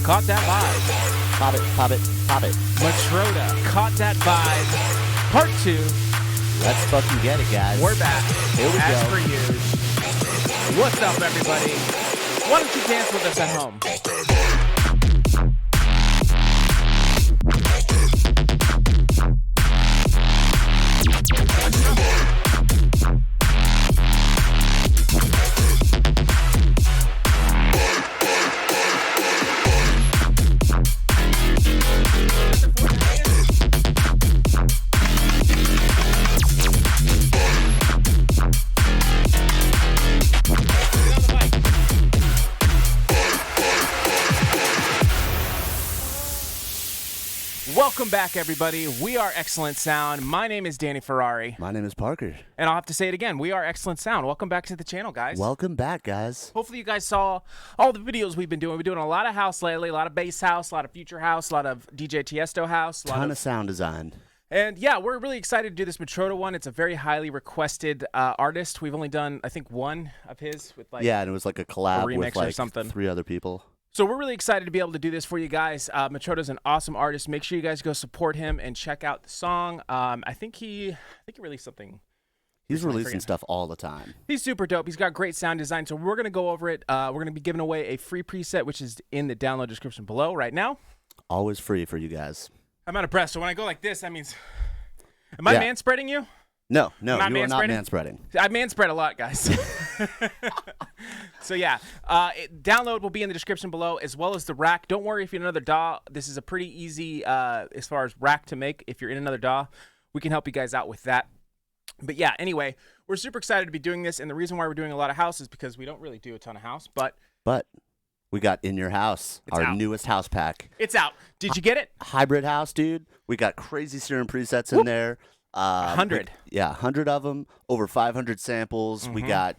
Caught that vibe. Pop it, pop it, pop it. Matroda, Caught That Vibe. Part 2. Let's fucking get it, guys. We're back. Here we As go. per usual. What's up, everybody? Why don't you dance with us at home? Welcome back, everybody. We are Excellent Sound. My name is Danny Ferrari. My name is Parker. And I'll have to say it again. We are Excellent Sound. Welcome back to the channel, guys. Welcome back, guys. Hopefully you guys saw all the videos we've been doing. We're doing a lot of house lately, a lot of bass house, a lot of future house, a lot of DJ Tiesto house. Ton of sound design. And yeah, we're really excited to do this Matroda one. It's a very highly requested artist. We've only done, I think, one of his with like and it was like a collab remix with like or something. 3 other people. So we're really excited to be able to do this for you guys. Matroda's an awesome artist. Make sure you guys go support him and check out the song. I think he released something. He's releasing stuff all the time. He's super dope. He's got great sound design. So we're going to go over it. We're going to be giving away a free preset, which is in the download description below right now. Always free for you guys. I'm out of breath. So when I go like this, that means, am I man-spreading you? No, you are not man-spreading? man-spreading. I man-spread a lot, guys. So yeah, download will be in the description below, as well as the rack. Don't worry if you're in another DAW. This is a pretty easy as far as rack to make. If you're in another DAW, we can help you guys out with that. But yeah, anyway, we're super excited to be doing this, and the reason why we're doing a lot of house is because we don't really do a ton of house, but we got In Your House, our newest house pack. It's out. Did you get it? Hybrid house, dude. We got crazy Serum presets in there. 100. 100 of them, over 500 samples. We got,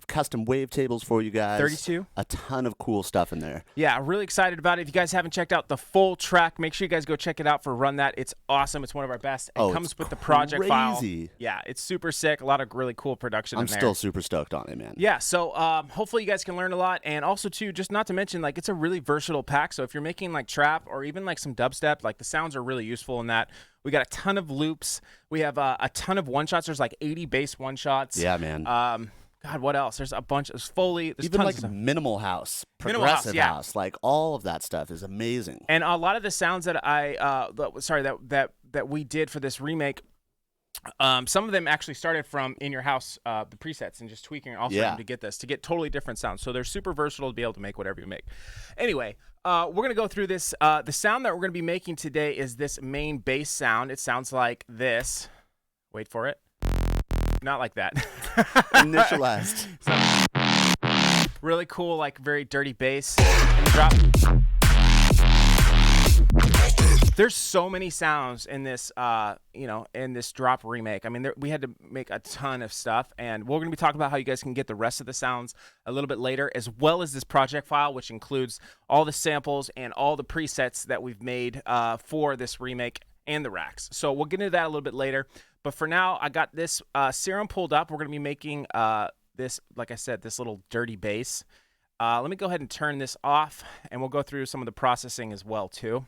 custom wavetables for you guys. 32. A ton of cool stuff in there. Yeah, really excited about it. If you guys haven't checked out the full track, make sure you guys go check it out for Run That. It's awesome. It's one of our best. It comes with the project file. Yeah, it's super sick. A lot of really cool production in there. I'm still super stoked on it, man. Yeah, so hopefully you guys can learn a lot. And also, too, just not to mention, like, it's a really versatile pack. So if you're making, like, trap or even, like, some dubstep, like, the sounds are really useful in that. We got a ton of loops. We have a ton of one-shots. There's like 80 bass one-shots. Yeah, man. God, what else? There's a bunch. There's Foley. There's even tons like of stuff. minimal house, progressive house. Like all of that stuff is amazing. And a lot of the sounds that that we did for this remake, some of them actually started from In Your House, the presets, and just tweaking and altering to get totally different sounds. So they're super versatile to be able to make whatever you make. Anyway, we're going to go through this. The sound that we're going to be making today is this main bass sound. It sounds like this. Wait for it. Not like that. Initialized. So, really cool, like very dirty bass. And the drop. There's so many sounds in this, in this drop remake. I mean, we had to make a ton of stuff, and we're going to be talking about how you guys can get the rest of the sounds a little bit later, as well as this project file, which includes all the samples and all the presets that we've made for this remake and the racks. So we'll get into that a little bit later. But for now, I got this Serum pulled up. We're going to be making this, like I said, this little dirty bass. Let me go ahead and turn this off, and we'll go through some of the processing as well, too.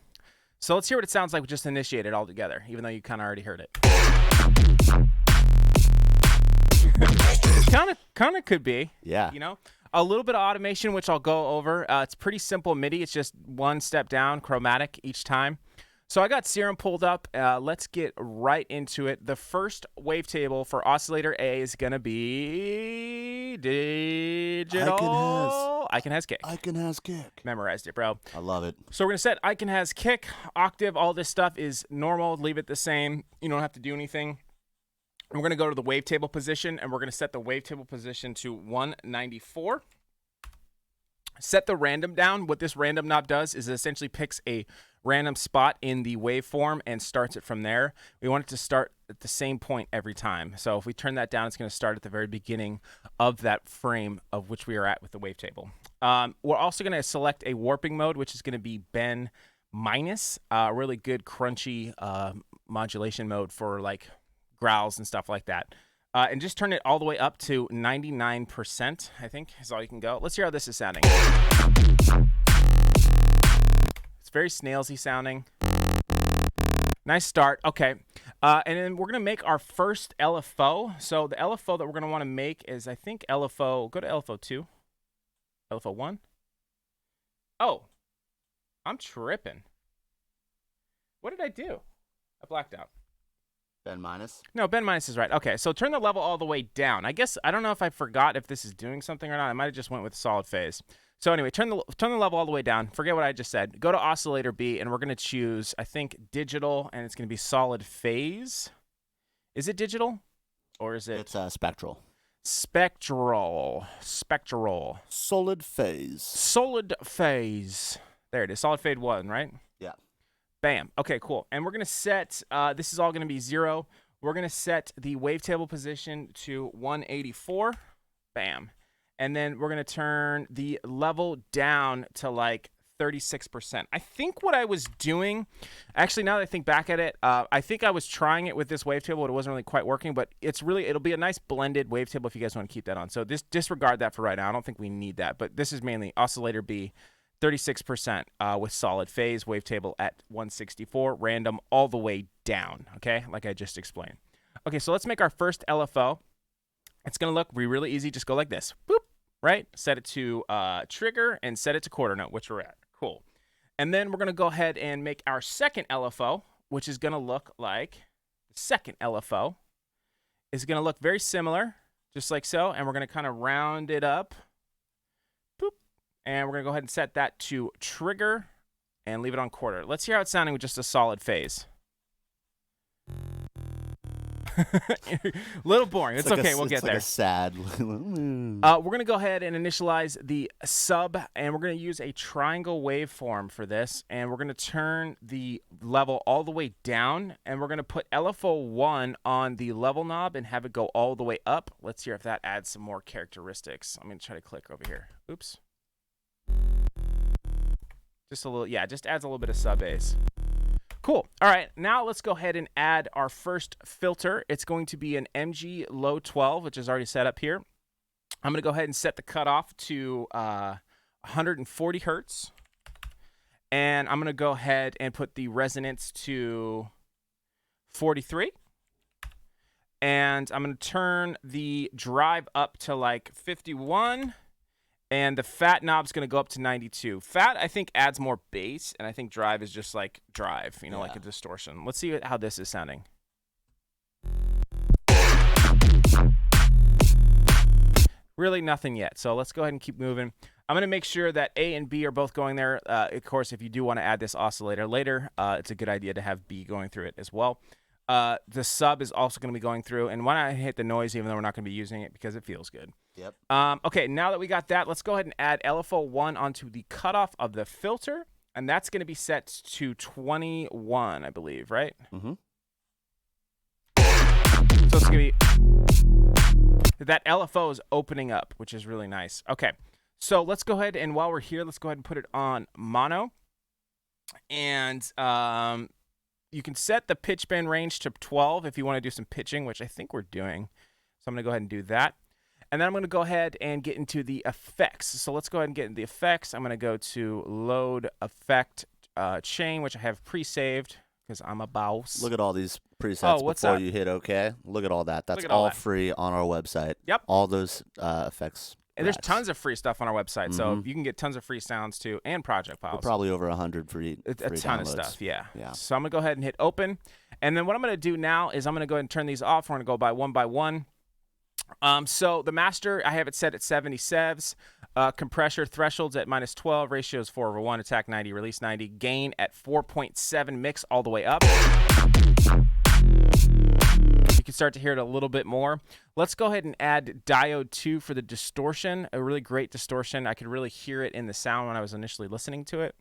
So let's hear what it sounds like. We just initiated all together, even though you kind of already heard it. kind of could be. Yeah. A little bit of automation, which I'll go over. It's pretty simple MIDI. It's just one step down, chromatic each time. So I got Serum pulled up. Let's get right into it. The first wavetable for oscillator A is going to be digital. Icon has kick. Icon has kick. Memorized it, bro. I love it. So we're going to set Icon has kick, octave, all this stuff is normal. Leave it the same. You don't have to do anything. We're going to go to the wavetable position, and we're going to set the wavetable position to 194. Set the random down. What this random knob does is it essentially picks a random spot in the waveform and starts it from there. We want it to start at the same point every time. So if we turn that down, it's going to start at the very beginning of that frame of which we are at with the wavetable. We're also going to select a warping mode, which is going to be Ben minus, a really good crunchy modulation mode for like growls and stuff like that. And just turn it all the way up to 99%, I think, is all you can go. Let's hear how this is sounding. It's very snailsy sounding. Nice start. Okay. And then we're going to make our first LFO. So the LFO that we're going to want to make is, I think, LFO. Go to LFO 2. LFO 1. Oh. I'm tripping. What did I do? I blacked out. Ben minus? No, Ben minus is right. Okay, so turn the level all the way down. I guess, I don't know if I forgot if this is doing something or not. I might have just went with solid phase. So anyway, turn the level all the way down. Forget what I just said. Go to oscillator B, and we're going to choose, I think, digital, and it's going to be solid phase. Is it digital? Or is it? It's spectral. Spectral. Solid phase. Solid phase. There it is. Solid phase 1, right? Yeah. Bam. Okay, cool. And we're going to set, this is all going to be 0. We're going to set the wavetable position to 184. Bam. And then we're going to turn the level down to like 36%. I think what I was doing, actually, now that I think back at it, I think I was trying it with this wavetable, but it wasn't really quite working. But it'll be a nice blended wavetable if you guys want to keep that on. So disregard that for right now. I don't think we need that. But this is mainly oscillator B, 36% with solid phase, wavetable at 164, random all the way down, okay, like I just explained. Okay, so let's make our first LFO. It's going to look really easy. Just go like this. Boop, right? Set it to trigger and set it to quarter note, which we're at. Cool. And then we're going to go ahead and make our second LFO, which is going to look like the second LFO. Is going to look very similar, just like so. And we're going to kind of round it up. Boop. And we're going to go ahead and set that to trigger and leave it on quarter. Let's hear how it's sounding with just a solid phase. Little boring. It's okay. We'll get there. Like a sad. We're going to go ahead and initialize the sub, and we're going to use a triangle waveform for this, and we're going to turn the level all the way down, and we're going to put LFO 1 on the level knob and have it go all the way up. Let's hear if that adds some more characteristics. I'm going to try to click over here. Oops. Just a little, yeah, just adds a little bit of sub bass. Cool. All right, now let's go ahead and add our first filter. It's going to be an MG Low 12, which is already set up here. I'm going to go ahead and set the cutoff to 140 hertz. And I'm going to go ahead and put the resonance to 43. And I'm going to turn the drive up to like 51. And the fat knob's going to go up to 92. Fat, I think, adds more bass, and I think drive is just like drive, you know, like a distortion. Let's see how this is sounding. Really nothing yet, so let's go ahead and keep moving. I'm going to make sure that A and B are both going there. Of course, if you do want to add this oscillator later, it's a good idea to have B going through it as well. The sub is also going to be going through, and why not hit the noise even though we're not going to be using it because it feels good. Yep. Okay, now that we got that, let's go ahead and add LFO 1 onto the cutoff of the filter, and that's going to be set to 21, I believe, right? Mm-hmm. So it's going to be... That LFO is opening up, which is really nice. Okay, so let's go ahead, and while we're here, let's go ahead and put it on mono. And you can set the pitch bend range to 12 if you want to do some pitching, which I think we're doing. So I'm going to go ahead and do that. And then I'm going to go ahead and get into the effects. So let's go ahead and get into the effects. I'm going to go to load effect chain, which I have pre-saved because I'm a boss. Look at all these presets before that? you hit OK. Look at all that. That's all that. Free on our website. Yep. All those effects. And there's tons of free stuff on our website. So you can get tons of free sounds too and project files. We're probably over 100 free A ton downloads. of stuff, yeah. Yeah. So I'm going to go ahead and hit open. And then what I'm going to do now is I'm going to go ahead and turn these off. We're going to go by one. So the master, I have it set at 70 sevs. Compressor thresholds at -12. Ratio is 4/1. Attack 90, release 90. Gain at 4.7. Mix all the way up. You can start to hear it a little bit more. Let's go ahead and add diode 2 for the distortion. A really great distortion. I could really hear it in the sound when I was initially listening to it.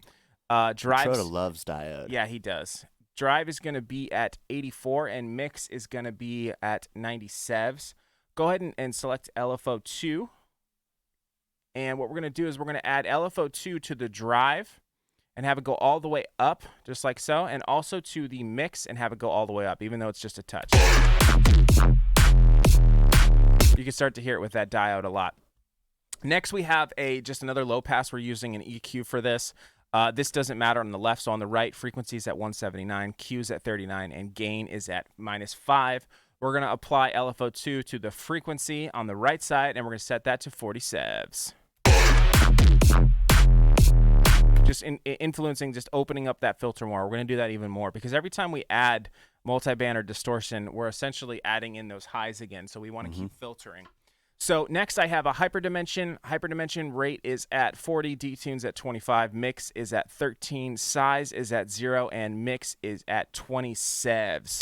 Matroda loves diode. Yeah, he does. Drive is going to be at 84, and mix is going to be at 90 sevs. Go ahead and select LFO 2. And what we're going to do is we're going to add LFO 2 to the drive and have it go all the way up, just like so, and also to the mix and have it go all the way up, even though it's just a touch. You can start to hear it with that diode a lot. Next, we have just another low pass. We're using an EQ for this. This doesn't matter on the left. So on the right, frequency is at 179, Q is at 39, and gain is at -5. We're going to apply LFO2 to the frequency on the right side, and we're going to set that to 40 sevs. Just influencing, just opening up that filter more. We're going to do that even more because every time we add multiband or distortion, we're essentially adding in those highs again. So we want to keep filtering. So next I have a hyperdimension. Hyperdimension rate is at 40, detunes at 25, mix is at 13, size is at 0, and mix is at 20 sevs.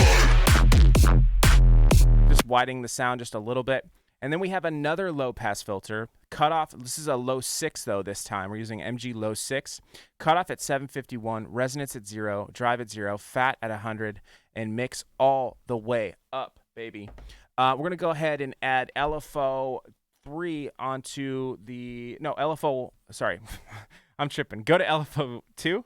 Just widening the sound just a little bit. And then we have another low-pass filter. Cutoff, this is a low 6, though, this time. We're using MG low 6. Cutoff at 751, resonance at 0, drive at 0, fat at 100, and mix all the way up, baby. We're going to go ahead and add LFO 3 onto the... No, LFO... Sorry. I'm tripping. Go to LFO 2.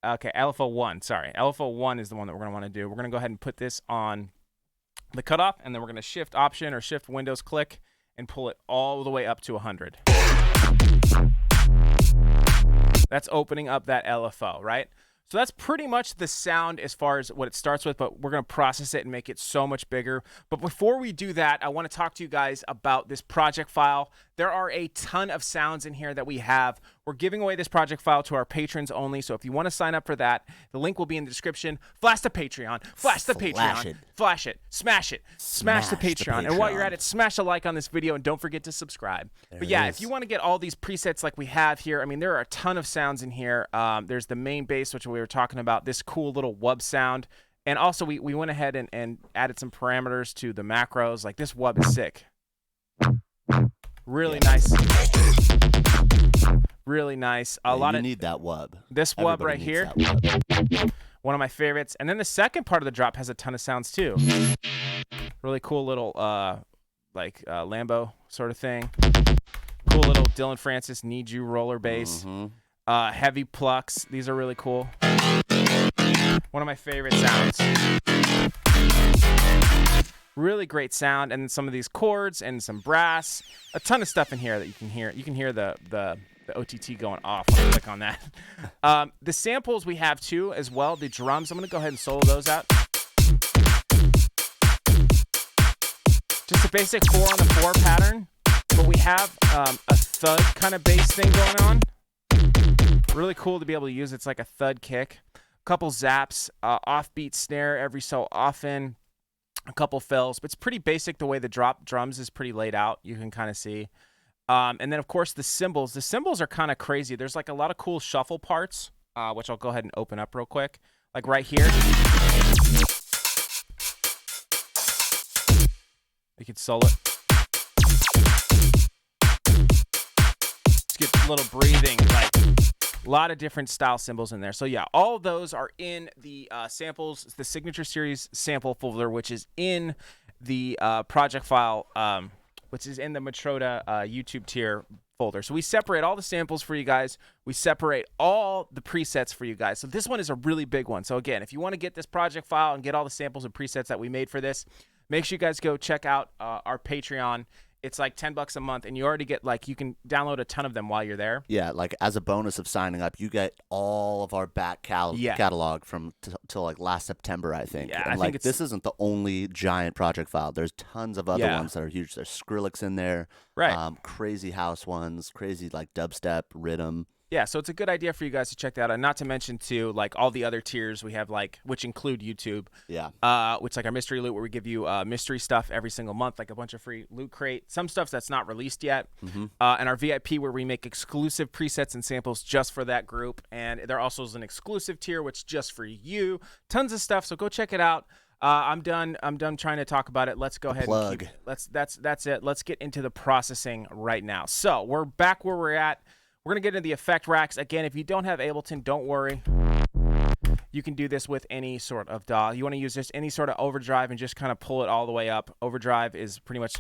Okay, LFO 1. Sorry. LFO 1 is the one that we're going to want to do. We're going to go ahead and put this on the cutoff, and then we're going to shift option or shift Windows click and pull it all the way up to 100. That's opening up that LFO, right? So that's pretty much the sound as far as what it starts with, but we're going to process it and make it so much bigger. But before we do that, I want to talk to you guys about this project file. There are a ton of sounds in here that we have. We're giving away this project file to our patrons only, so if you want to sign up for that, the link will be in the description. Flash the Patreon. Flash the Patreon. Flash it. Smash it. Smash the Patreon. And while you're at it, smash a like on this video and don't forget to subscribe. But yeah, if you want to get all these presets like we have here, I mean, there are a ton of sounds in here. There's the main bass, which we were talking about, this cool little wub sound. And also, we went ahead and added some parameters to the macros. Like, this wub is sick. Really nice. Really nice. You need that wub. This wub right here. One of my favorites. And then the second part of the drop has a ton of sounds too. Really cool little Lambo sort of thing. Cool little Dylan Francis Need You roller bass. Heavy plucks. These are really cool. One of my favorite sounds. Really great sound, and some of these chords and some brass. A ton of stuff in here that you can hear. You can hear the OTT going off when I click on that. The samples we have too as well. The drums. I'm gonna go ahead and solo those out. Just a basic 4 on the 4 pattern, but we have a thud kind of bass thing going on. Really cool to be able to use. It's like a thud kick. A couple zaps, offbeat snare every so often. A couple fills, but it's pretty basic the way the drums is pretty laid out. You can kind of see. And then, of course, the cymbals. The cymbals are kind of crazy. There's like a lot of cool shuffle parts, which I'll go ahead and open up real quick. Like right here. You can solo it. Just get a little breathing, like a lot of different style cymbals in there. So yeah, all of those are in the samples, the signature series sample folder, which is in the project file, which is in the Matroda YouTube tier folder. So we separate all the samples for you guys. We separate all the presets for you guys. So this one is a really big one. So again, if you want to get this project file and get all the samples and presets that we made for this, make sure you guys go check out our Patreon. It's like $10 a month, and you already get, like, you can download a ton of them while you're there. Yeah, like as a bonus of signing up, you get all of our back catalog from till like last September, I think. Yeah, and I like think this isn't the only giant project file. There's tons of other ones that are huge. There's Skrillex in there, right? Crazy house ones, crazy like dubstep, rhythm. Yeah, so it's a good idea for you guys to check that out. And not to mention, too, like all the other tiers we have, like, which include YouTube. Yeah. Which, like, our mystery loot, where we give you mystery stuff every single month, like a bunch of free loot crate. Some stuff that's not released yet. And our VIP, where we make exclusive presets and samples just for that group. And there also is an exclusive tier, which is just for you. Tons of stuff, so go check it out. I'm done trying to talk about it. Let's go ahead and that's it. Let's get into the processing right now. So we're back where we're at. We're going to get into the effect racks. Again, if you don't have Ableton, don't worry. You can do this with any sort of DAW. You want to use just any sort of overdrive and just kind of pull it all the way up. Overdrive is pretty much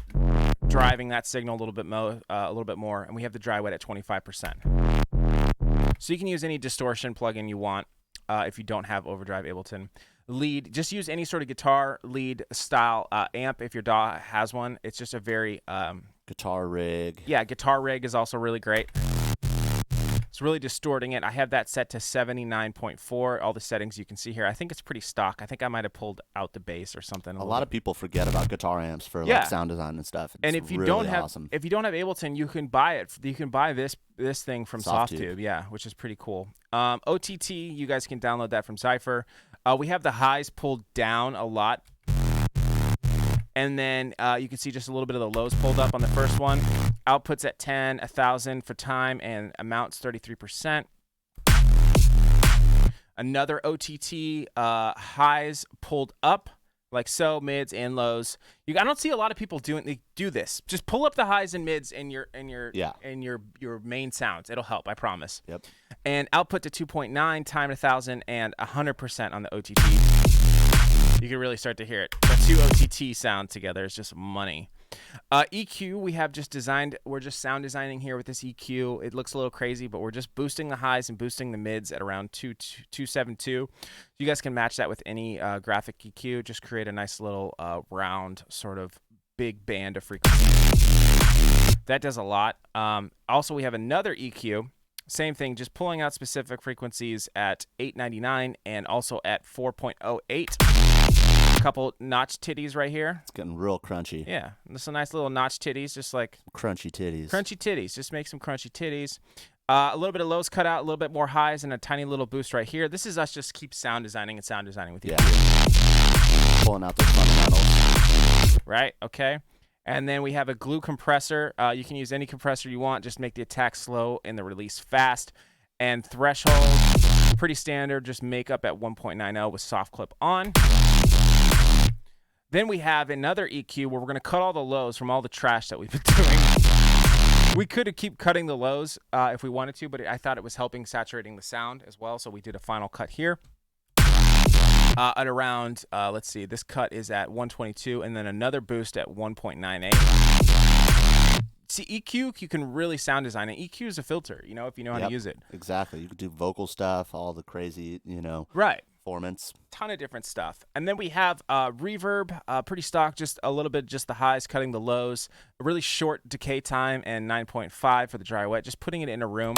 driving that signal a little bit more, and we have the dry wet at 25%. So you can use any distortion plugin you want if you don't have overdrive Ableton. Lead, just use any sort of guitar lead style amp if your DAW has one. It's just a very... guitar rig. Yeah, guitar rig is also really great. It's It's really distorting it. I have that set to 79.4. All the settings you can see here. I think it's pretty stock. I think I might have pulled out the bass or something. A lot of people forget about guitar amps for sound design and stuff. It's and if you really don't have awesome. if you don't have Ableton, you can buy it. You can buy this thing from Softtube. Softtube, which is pretty cool. OTT, you guys can download that from Cypher. We have the highs pulled down a lot. And then you can see just a little bit of the lows pulled up on the first one. Outputs at 10, 1,000 for time, and amounts 33%. Another OTT, highs pulled up, like so, mids and lows. I don't see a lot of people do this. Just pull up the highs and mids in your main sounds. It'll help, I promise. Yep. And output to 2.9, time to 1,000, and 100% on the OTT. You can really start to hear it. The two OTT sound together is just money. EQ, we have just designed. We're just sound designing here with this EQ. It looks a little crazy, but we're just boosting the highs and boosting the mids at around 272. You guys can match that with any graphic EQ. Just create a nice little round sort of big band of frequencies. That does a lot. Also, we have another EQ. Same thing, just pulling out specific frequencies at 899 and also at 4.08. Couple notch titties right here. It's getting real crunchy. Yeah, just a nice little notch titties, just like crunchy titties. Crunchy titties. Just make some crunchy titties. A little bit of lows cut out, a little bit more highs, and a tiny little boost right here. This is us just keep sound designing with you. Pulling out those fundamentals. Right. Okay. And then we have a glue compressor. You can use any compressor you want. Just make the attack slow and the release fast. And threshold, pretty standard. Just make up at 1.90 with soft clip on. Then we have another EQ where we're going to cut all the lows from all the trash that we've been doing. We could keep cutting the lows if we wanted to, but I thought it was helping saturating the sound as well. So we did a final cut here. At around, let's see, this cut is at 122, and then another boost at 1.98. See, EQ, you can really sound design it. EQ is a filter, if you know how to use it. Exactly. You can do vocal stuff, all the crazy, right. Performance. Ton of different stuff. And then we have reverb, pretty stock, just a little bit, just the highs, cutting the lows. A really short decay time, and 9.5 for the dry wet. Just putting it in a room.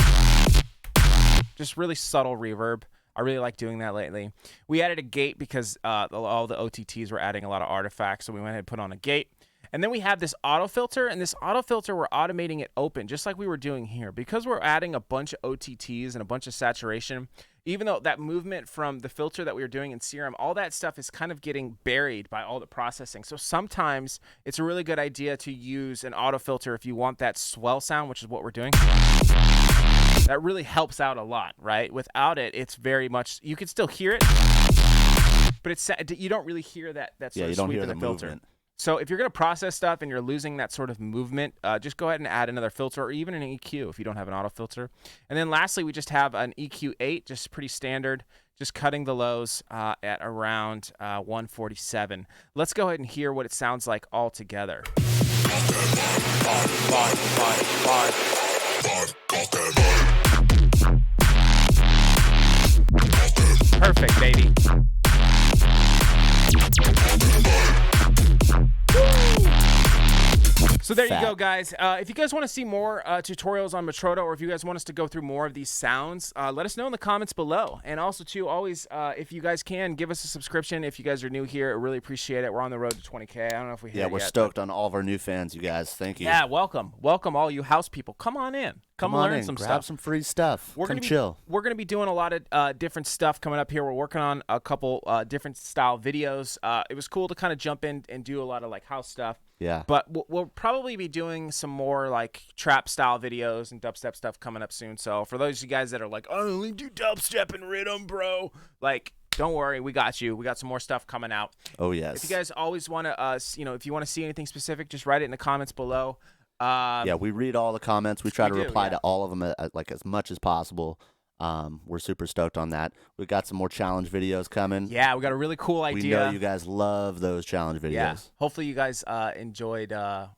Just really subtle reverb. I really like doing that lately. We added a gate because all the OTTs were adding a lot of artifacts, so we went ahead and put on a gate. And then we have this auto filter, and this auto filter, we're automating it open, just like we were doing here. Because we're adding a bunch of OTTs and a bunch of saturation, even though that movement from the filter that we were doing in Serum, all that stuff is kind of getting buried by all the processing. So sometimes it's a really good idea to use an auto filter if you want that swell sound, which is what we're doing. That really helps out a lot, right? Without it, it's very much, you can still hear it, but you don't really hear that sort of sweep in the filter. Movement. So if you're going to process stuff and you're losing that sort of movement, just go ahead and add another filter or even an EQ if you don't have an auto filter. And then lastly, we just have an EQ8, just pretty standard, just cutting the lows at around 147. Let's go ahead and hear what it sounds like all together. Perfect, baby. So there you go, guys. If you guys want to see more tutorials on Matroda, or if you guys want us to go through more of these sounds, let us know in the comments below. And also, too, always, if you guys can, give us a subscription. If you guys are new here, I really appreciate it. We're on the road to 20K. I don't know if we hit it we're yet, stoked on all of our new fans, you guys. Thank you. Yeah, welcome. Welcome, all you house people. Come on in. Come learn some stuff. Grab some free stuff. Come chill. We're going to be doing a lot of different stuff coming up here. We're working on a couple different style videos. It was cool to kind of jump in and do a lot of like house stuff. Yeah. But we'll probably be doing some more like trap style videos and dubstep stuff coming up soon. So for those of you guys that are like, I only do dubstep and rhythm, bro, like, don't worry, we got you. We got some more stuff coming out. Oh, yes. If you guys always want to, if you want to see anything specific, just write it in the comments below. We read all the comments. We try to reply to all of them like as much as possible. We're super stoked on that. We got some more challenge videos coming. Yeah, we got a really cool idea. We know you guys love those challenge videos. Yeah. Hopefully you guys enjoyed. I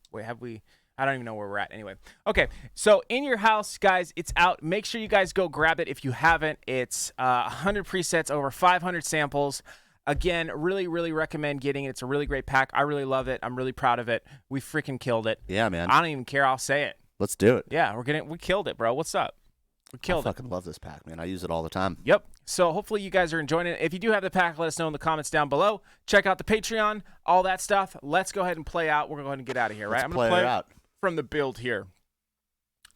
don't even know where we're at. Anyway, okay. So in your house, guys, it's out. Make sure you guys go grab it if you haven't. It's 100 presets, over 500 samples. Again, really, really recommend getting it. It's a really great pack. I really love it. I'm really proud of it. We freaking killed it. Yeah, man. I don't even care. I'll say it. Let's do it. Yeah, we killed it, bro. What's up? We killed I fucking love this pack, man. I use it all the time. Yep. So hopefully you guys are enjoying it. If you do have the pack, let us know in the comments down below. Check out the Patreon, all that stuff. Let's go ahead and play out. We're going to go ahead and get out of here, right? Let's I'm going to play out from the build here.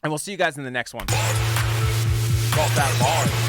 And we'll see you guys in the next one. Vault that bar.